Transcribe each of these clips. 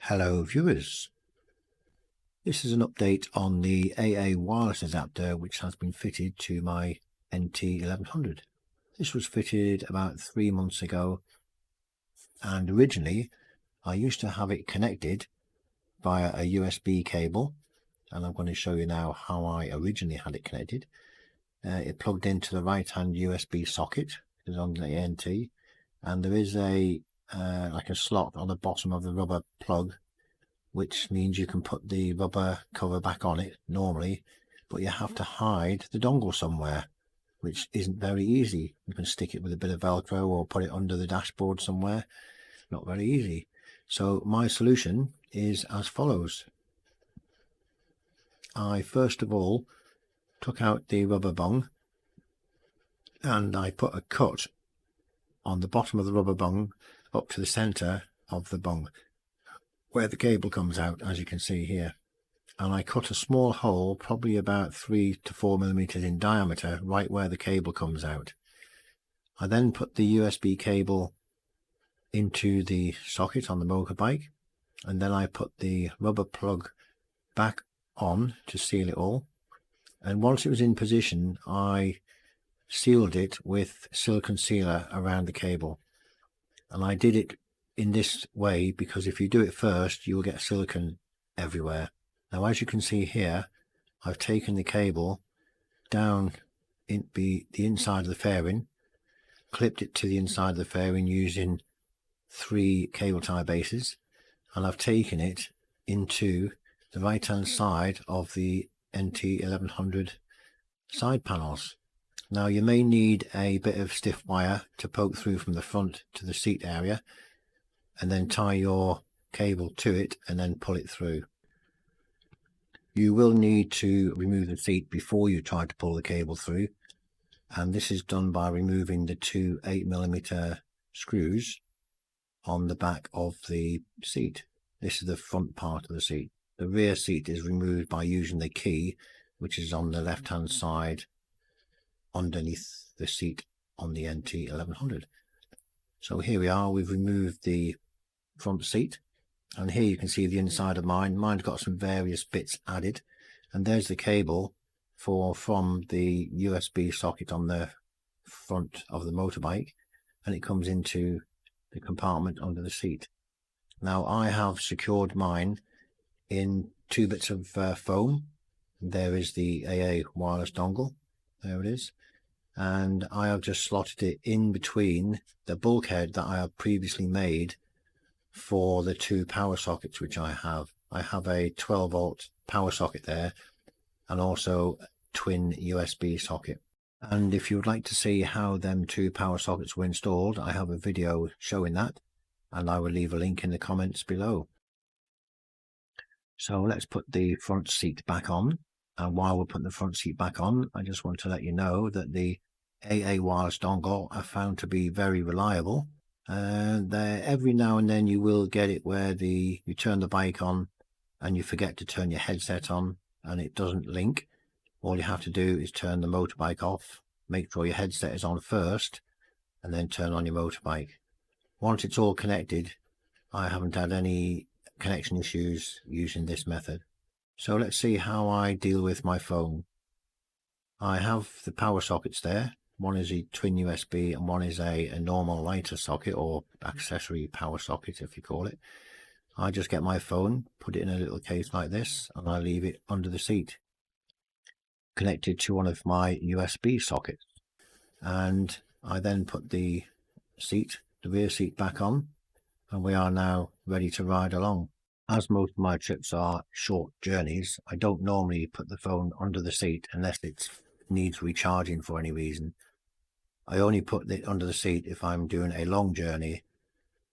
Hello viewers, this is an update on the AA wireless adapter which has been fitted to my NT1100. This was fitted about 3 months ago, and originally I used to have it connected via a USB cable, and I'm going to show you now how I originally had it connected. It plugged into the right hand USB socket, is on the NT, and there is a like a slot on the bottom of the rubber plug, which means you can put the rubber cover back on it normally, but you have to hide the dongle somewhere, which isn't very easy. You can stick it with a bit of Velcro or put it under the dashboard somewhere. Not very easy. So my solution is as follows. I first of all took out the rubber bung and I put a cut on the bottom of the rubber bung up to the center of the bung where the cable comes out, as you can see here, and I cut a small hole, probably about 3 to 4 millimeters in diameter, right where the cable comes out. I then put the USB cable into the socket on the motorbike, and then I put the rubber plug back on to seal it all, and once it was in position I sealed it with silicone sealer around the cable. And I did it in this way because if you do it first you will get silicone everywhere. Now, as you can see here, I've taken the cable down in the inside of the fairing, clipped it to the inside of the fairing using 3 cable tie bases, and I've taken it into the right hand side of the NT1100 side panels. Now, you may need a bit of stiff wire to poke through from the front to the seat area, and then tie your cable to it and then pull it through. You will need to remove the seat before you try to pull the cable through, and this is done by removing the 2 8mm screws on the back of the seat. This is the front part of the seat. The rear seat is removed by using the key, which is on the left hand side underneath the seat on the NT1100. So here we are, we've removed the front seat, and here you can see the inside of mine's got some various bits added, and there's the cable from the USB socket on the front of the motorbike, and it comes into the compartment under the seat. Now, I have secured mine in 2 bits of foam. There is the AA wireless dongle, there it is, and I have just slotted it in between the bulkhead that I have previously made for the 2 power sockets which I have. I have a 12-volt power socket there, and also a twin USB socket. And if you would like to see how them 2 power sockets were installed, I have a video showing that, and I will leave a link in the comments below. So let's put the front seat back on, and while we're putting the front seat back on, I just want to let you know that the AA wireless dongle are found to be very reliable. Every now and then you will get it where you turn the bike on and you forget to turn your headset on and it doesn't link. All you have to do is turn the motorbike off, make sure your headset is on first, and then turn on your motorbike. Once it's all connected, I haven't had any connection issues using this method. So let's see how I deal with my phone. I have the power sockets there. One is a twin USB and one is a normal lighter socket, or accessory power socket if you call it. I just get my phone, put it in a little case like this, and I leave it under the seat, connected to one of my USB sockets. And I then put the rear seat back on, and we are now ready to ride along. As most of my trips are short journeys, I don't normally put the phone under the seat unless it needs recharging for any reason. I only put it under the seat if I'm doing a long journey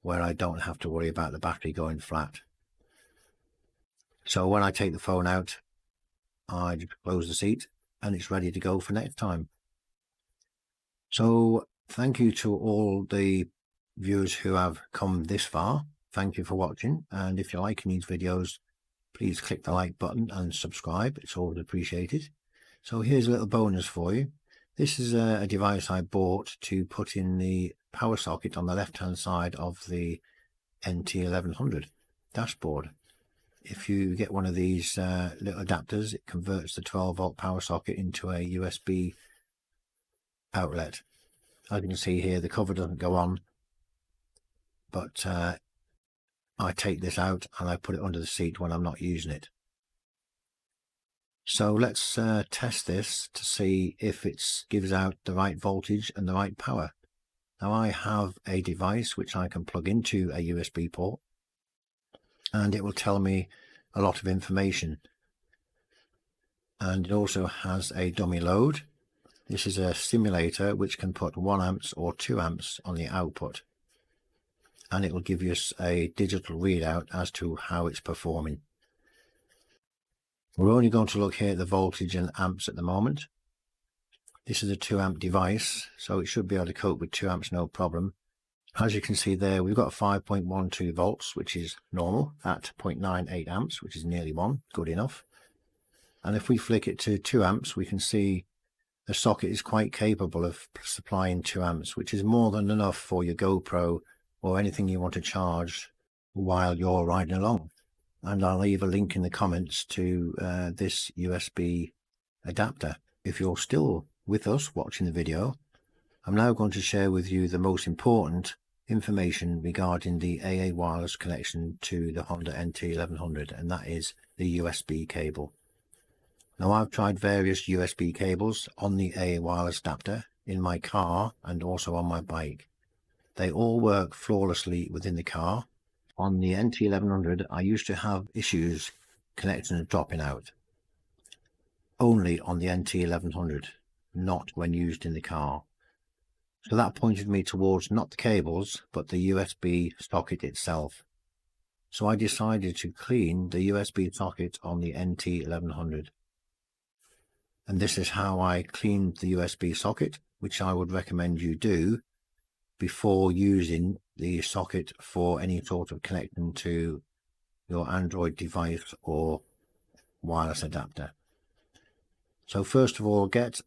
where I don't have to worry about the battery going flat. So when I take the phone out, I just close the seat and it's ready to go for next time. So thank you to all the viewers who have come this far. Thank you for watching, and if you're liking these videos, please click the like button and subscribe. It's always appreciated. So here's a little bonus for you. This is a device I bought to put in the power socket on the left hand side of the NT1100. dashboard. If you get one of these little adapters, it converts the 12-volt power socket into a USB outlet. As you can see here, the cover doesn't go on, but I take this out and I put it under the seat when I'm not using it. So let's test this to see if it gives out the right voltage and the right power. Now I have a device which I can plug into a USB port, and it will tell me a lot of information. And it also has a dummy load. This is a simulator which can put 1 amps or 2 amps on the output, and it will give us a digital readout as to how it's performing. We're only going to look here at the voltage and amps at the moment. This is a 2 amp device, so it should be able to cope with 2 amps no problem. As you can see there, we've got 5.12 volts, which is normal, at 0.98 amps, which is nearly 1, good enough. And if we flick it to 2 amps, we can see the socket is quite capable of supplying 2 amps, which is more than enough for your GoPro or anything you want to charge while you're riding along. And I'll leave a link in the comments to this USB adapter. If you're still with us watching the video, I'm now going to share with you the most important information regarding the AA wireless connection to the Honda NT1100, and that is the USB cable. Now I've tried various USB cables on the AA wireless adapter in my car and also on my bike. They all work flawlessly within the car. On the NT1100 I used to have issues connections dropping out. Only on the NT1100, not when used in the car. So that pointed me towards not the cables but the USB socket itself. So I decided to clean the USB socket on the NT1100. And this is how I cleaned the USB socket, which I would recommend you do before using the socket for any sort of connection to your Android device or wireless adapter. So first of all, get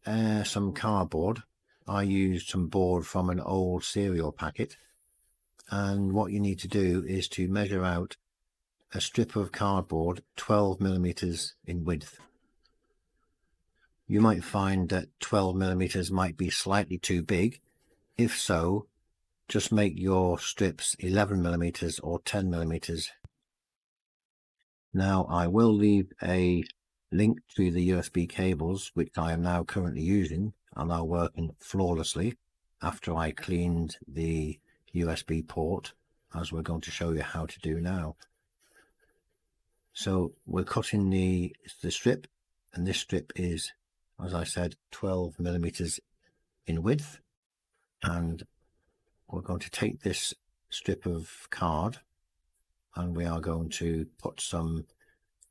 some cardboard. I used some board from an old cereal packet, and what you need to do is to measure out a strip of cardboard 12 millimeters in width. You might find that 12 millimeters might be slightly too big. If so, just make your strips 11 millimeters or 10 millimeters. Now I will leave a link to the USB cables which I am now currently using and are working flawlessly after I cleaned the USB port, as we're going to show you how to do now. So we're cutting the strip, and this strip is, as I said, 12 millimeters in width, and we're going to take this strip of card and we are going to put some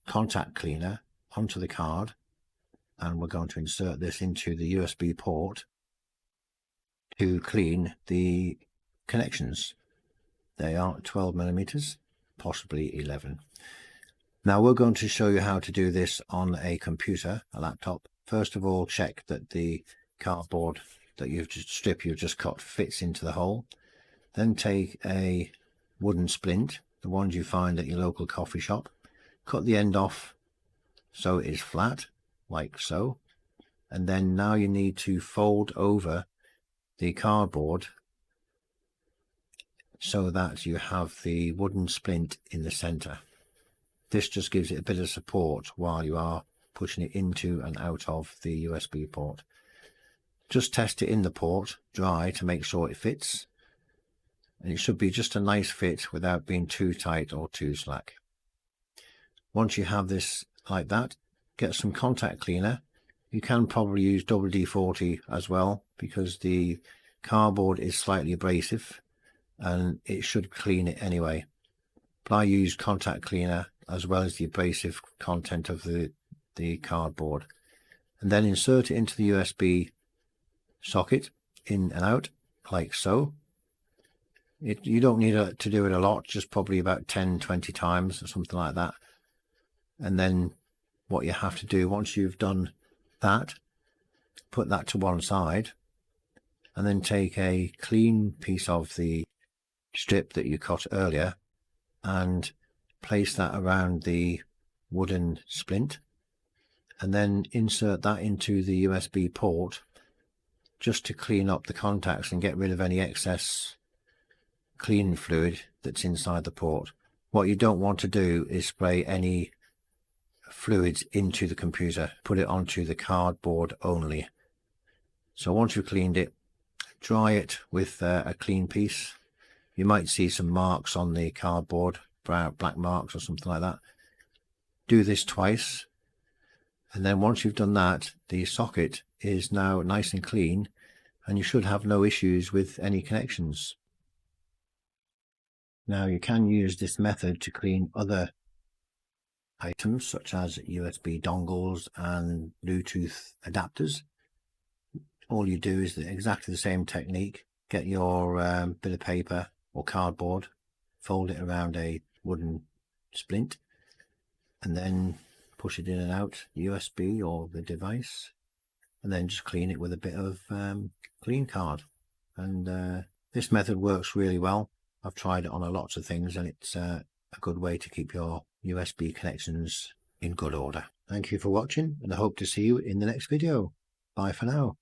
contact cleaner onto the card, and we're going to insert this into the USB port to clean the connections. They are 12 millimeters, possibly 11. Now we're going to show you how to do this on a computer, a laptop. First of all, check that the cardboard that you've just cut fits into the hole. Then take a wooden splint, the ones you find at your local coffee shop. Cut the end off so it is flat, like so. And then now you need to fold over the cardboard so that you have the wooden splint in the center. This just gives it a bit of support while you are pushing it into and out of the USB port. Just test it in the port dry to make sure it fits, and it should be just a nice fit without being too tight or too slack. Once you have this like that, get some contact cleaner. You can probably use WD-40 as well, because the cardboard is slightly abrasive and it should clean it anyway. But I use contact cleaner as well as the abrasive content of the cardboard, and then insert it into the USB socket in and out like so. You don't need to do it a lot, just probably about 10-20 times or something like that. And then what you have to do once you've done that, put that to one side, and then take a clean piece of the strip that you cut earlier and place that around the wooden splint and then insert that into the USB port just to clean up the contacts and get rid of any excess cleaning fluid that's inside the port. What you don't want to do is spray any fluids into the computer. Put it onto the cardboard only. So once you've cleaned it, dry it with a clean piece. You might see some marks on the cardboard, black marks or something like that. Do this twice, and then once you've done that, the socket is now nice and clean and you should have no issues with any connections. Now you can use this method to clean other items such as USB dongles and Bluetooth adapters. All you do is exactly the same technique. Get your bit of paper or cardboard, fold it around a wooden splint, and then push it in and out USB or the device, and then just clean it with a bit of clean card. And this method works really well. I've tried it on lots of things, and it's a good way to keep your USB connections in good order. Thank you for watching, and I hope to see you in the next video. Bye for now.